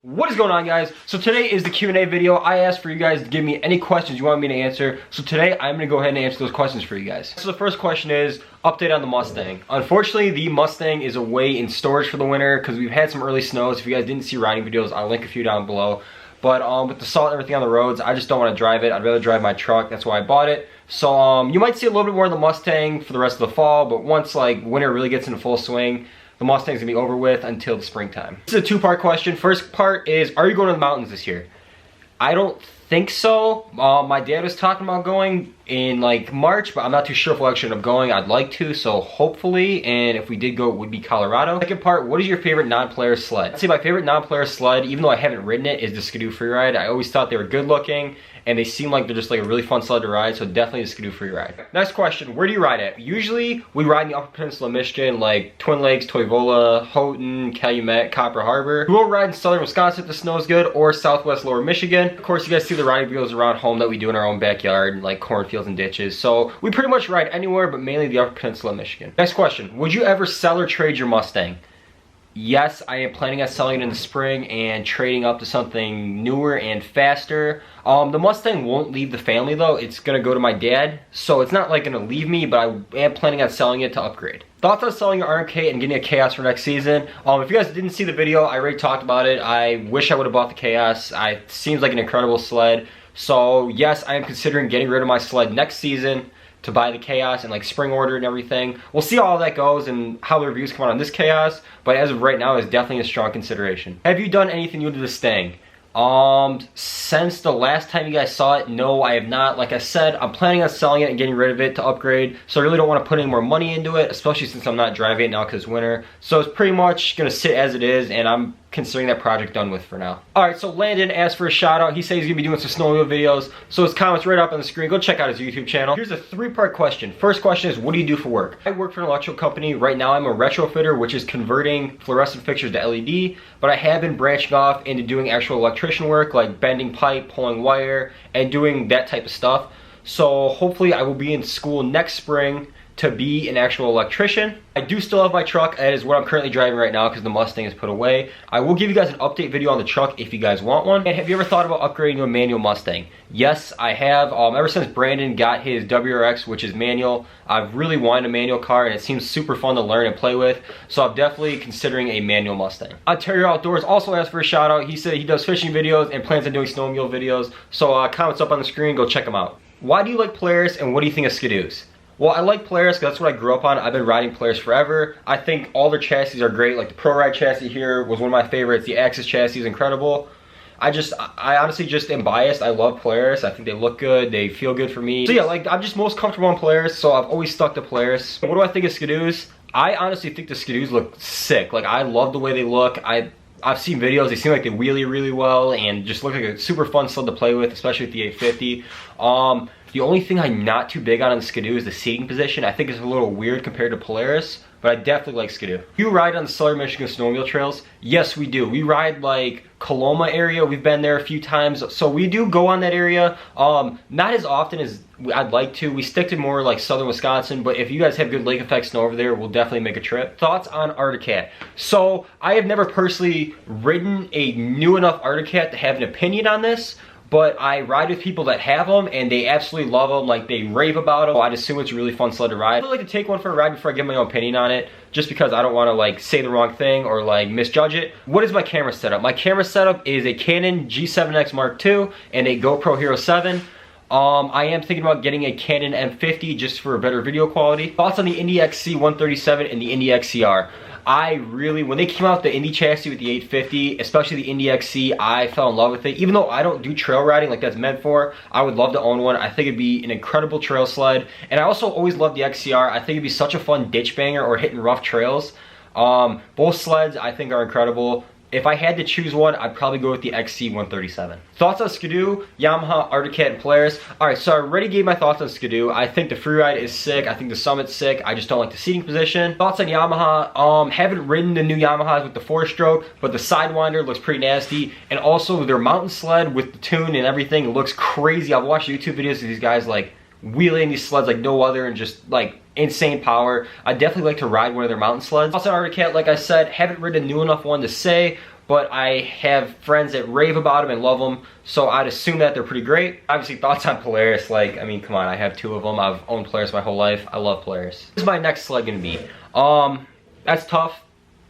What is going on, guys? So today is the Q&A video. I asked for you guys to give me any questions you want me to answer. So today I'm going to go ahead and answer those questions for you guys. So the first question is, update on the Mustang. Unfortunately, the Mustang is away in storage for the winter because we've had some early snows. If you guys didn't see riding videos, I'll link a few down below. But with the salt and everything on the roads, I just don't want to drive it. I'd rather drive my truck. That's why I bought it. So you might see a little bit more of the Mustang for the rest of the fall, but once like winter really gets into full swing, the Mustang's gonna be over with until the springtime. This is a two-part question. First part is, are you going to the mountains this year? I don't think so. My dad was talking about going in like March, but I'm not too sure if we'll actually end up going. I'd like to, so hopefully, and if we did go, it would be Colorado. Second part, what is your favorite non-player sled? I'd say my favorite non-player sled, even though I haven't ridden it, is the Skidoo Freeride. I always thought they were good looking, and they seem like they're just like a really fun sled to ride, so definitely the Skidoo Freeride. Next question, where do you ride at? Usually, we ride in the Upper Peninsula of Michigan, like Twin Lakes, Toivola, Houghton, Calumet, Copper Harbor. We will ride in southern Wisconsin if the snow is good, or southwest lower Michigan. Of course, you guys see the riding videos around home that we do in our own backyard, like cornfields and ditches. So we pretty much ride anywhere, but mainly the Upper Peninsula of Michigan. Next question, would you ever sell or trade your Mustang? Yes, I am planning on selling it in the spring and trading up to something newer and faster. The Mustang won't leave the family though. It's gonna go to my dad, so it's not like gonna leave me, but I am planning on selling it to upgrade. Thoughts on selling your RMK and getting a Chaos for next season? If you guys didn't see the video, I already talked about it. I wish I would have bought the Chaos. It seems like an incredible sled. So yes, I am considering getting rid of my sled next season to buy the Chaos and like spring order and everything. We'll see how that goes and how the reviews come out on this Chaos, but as of right now, it's definitely a strong consideration. Have you done anything new to the Stang? Since the last time you guys saw it, no, I have not. Like I said, I'm planning on selling it and getting rid of it to upgrade, so I really don't want to put any more money into it, especially since I'm not driving it now because it's winter. So it's pretty much gonna sit as it is, and I'm considering that project done with for now. Alright, so Landon asked for a shout out. He said he's gonna be doing some snowmobile videos, so his comments right up on the screen. Go check out his YouTube channel. Here's a three-part question. First question is, what do you do for work? I work for an electrical company. Right now I'm a retrofitter, which is converting fluorescent fixtures to LED, but I have been branching off into doing actual electrician work, like bending pipe, pulling wire, and doing that type of stuff. So hopefully I will be in school next spring to be an actual electrician. I do still have my truck. That is what I'm currently driving right now because the Mustang is put away. I will give you guys an update video on the truck if you guys want one. And have you ever thought about upgrading to a manual Mustang? Yes, I have. Ever since Brandon got his WRX, which is manual, I've really wanted a manual car and it seems super fun to learn and play with. So I'm definitely considering a manual Mustang. Ontario Outdoors also asked for a shout out. He said he does fishing videos and plans on doing snowmobile videos. So comments up on the screen, go check them out. Why do you like Polaris and what do you think of Skidoos? Well, I like Polaris because that's what I grew up on. I've been riding Polaris forever. I think all their chassis are great. Like the Pro Ride chassis here was one of my favorites. The Axis chassis is incredible. I honestly just am biased. I love Polaris. I think they look good. They feel good for me. So yeah, like I'm just most comfortable on Polaris, so I've always stuck to Polaris. What do I think of Skidoos? I honestly think the Skidoos look sick. Like I love the way they look. I've seen videos, they seem like they wheelie really well and just look like a super fun sled to play with, especially with the 850. The only thing I'm not too big on the Skidoo is the seating position. I think it's a little weird compared to Polaris, but I definitely like Skidoo. You ride on the Southern Michigan snowmobile trails? Yes, we do. We ride like Coloma area. We've been there a few times. So we do go on that area. Not as often as I'd like to. We stick to more like southern Wisconsin, but if you guys have good lake effect snow over there, we'll definitely make a trip. Thoughts on Arctic Cat? So I have never personally ridden a new enough Arctic Cat to have an opinion on this, but I ride with people that have them and they absolutely love them, like they rave about them. So I'd assume it's a really fun sled to ride. I'd like to take one for a ride before I give my own opinion on it, just because I don't want to like say the wrong thing or like misjudge it. What is my camera setup? My camera setup is a Canon G7X Mark II and a GoPro Hero 7. I am thinking about getting a Canon M50 just for a better video quality. Thoughts on the Indy XC137 and the Indy XCR? When they came out with the Indy chassis with the 850, especially the Indy XC, I fell in love with it. Even though I don't do trail riding like that's meant for, I would love to own one. I think it'd be an incredible trail sled. And I also always loved the XCR. I think it'd be such a fun ditch banger or hitting rough trails. Both sleds I think are incredible. If I had to choose one, I'd probably go with the XC137. Thoughts on Skidoo, Yamaha, Arctic Cat, and Polaris? Alright, so I already gave my thoughts on Skidoo. I think the Freeride is sick. I think the Summit's sick. I just don't like the seating position. Thoughts on Yamaha? Haven't ridden the new Yamahas with the 4-stroke, but the Sidewinder looks pretty nasty. And also their mountain sled with the tune and everything looks crazy. I've watched YouTube videos of these guys like wheeling these sleds like no other and just like insane power. I'd definitely like to ride one of their mountain sleds. Also Arctic Cat, like I said, haven't ridden a new enough one to say, but I have friends that rave about them and love them, so I'd assume that they're pretty great. Obviously, thoughts on Polaris, like, I mean, come on, I have 2 of them. I've owned Polaris my whole life. I love Polaris. This is my next sled gonna be. That's tough.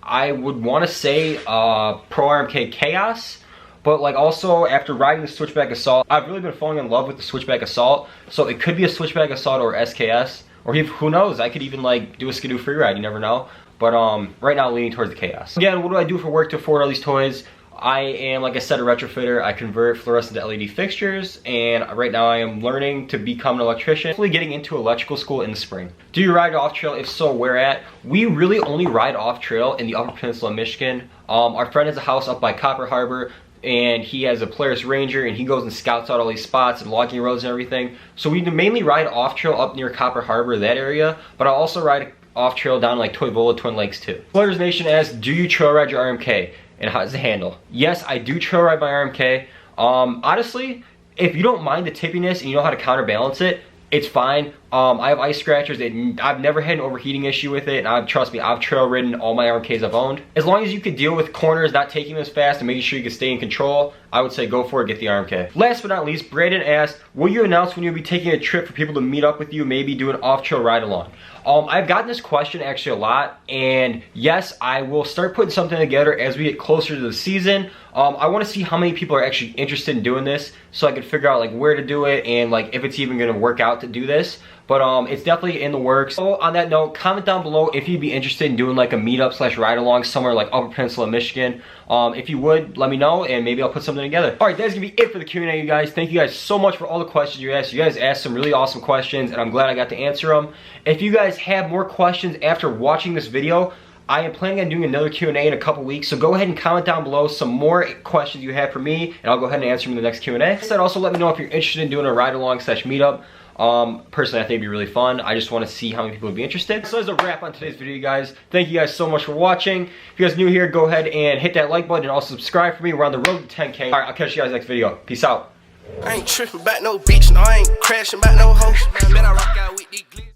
I would want to say Pro RMK Chaos, but like also after riding the Switchback Assault, I've really been falling in love with the Switchback Assault, so it could be a Switchback Assault or SKS, or who knows, I could even like do a Skidoo free ride, you never know. But right now leaning towards the Chaos. Again, what do I do for work to afford all these toys? I am, like I said, a retrofitter. I convert fluorescent to LED fixtures, and right now I am learning to become an electrician. Hopefully getting into electrical school in the spring. Do you ride off trail? If so, where at? We really only ride off trail in the Upper Peninsula of Michigan. Our friend has a house up by Copper Harbor, and he has a Polaris Ranger, and he goes and scouts out all these spots and logging roads and everything. So we mainly ride off trail up near Copper Harbor, that area, but I also ride off trail down like Toivola, Twin Lakes too. Players Nation asks, do you trail ride your RMK? And how does it handle? Yes, I do trail ride my RMK. Honestly, if you don't mind the tippiness and you know how to counterbalance it, it's fine. I have ice scratchers, and I've never had an overheating issue with it, and trust me, I've trail ridden all my RMKs I've owned. As long as you could deal with corners, not taking them as fast, and making sure you can stay in control, I would say go for it, get the RMK. Last but not least, Brandon asked, will you announce when you'll be taking a trip for people to meet up with you, maybe do an off-trail ride along? I've gotten this question actually a lot, and yes, I will start putting something together as we get closer to the season. I want to see how many people are actually interested in doing this, so I can figure out like where to do it and like if it's even going to work out to do this. But it's definitely in the works. So on that note, comment down below if you'd be interested in doing like a meetup slash ride along somewhere like Upper Peninsula, Michigan. If you would, let me know and maybe I'll put something together. Alright, that's gonna be it for the Q&A, you guys. Thank you guys so much for all the questions you asked. You guys asked some really awesome questions, and I'm glad I got to answer them. If you guys have more questions after watching this video, I am planning on doing another Q&A in a couple weeks, so go ahead and comment down below some more questions you have for me, and I'll go ahead and answer them in the next Q&A. Also, let me know if you're interested in doing a ride along slash meetup. Personally, I think it'd be really fun. I just want to see how many people would be interested. So that's a wrap on today's video, you guys. Thank you guys so much for watching. If you guys new here, go ahead and hit that like button and also subscribe for me. We're on the road to 10K. Alright, I'll catch you guys next video. Peace out. I ain't tripping about no beach, no, I ain't crashing about no hoes. Man, I rock out with these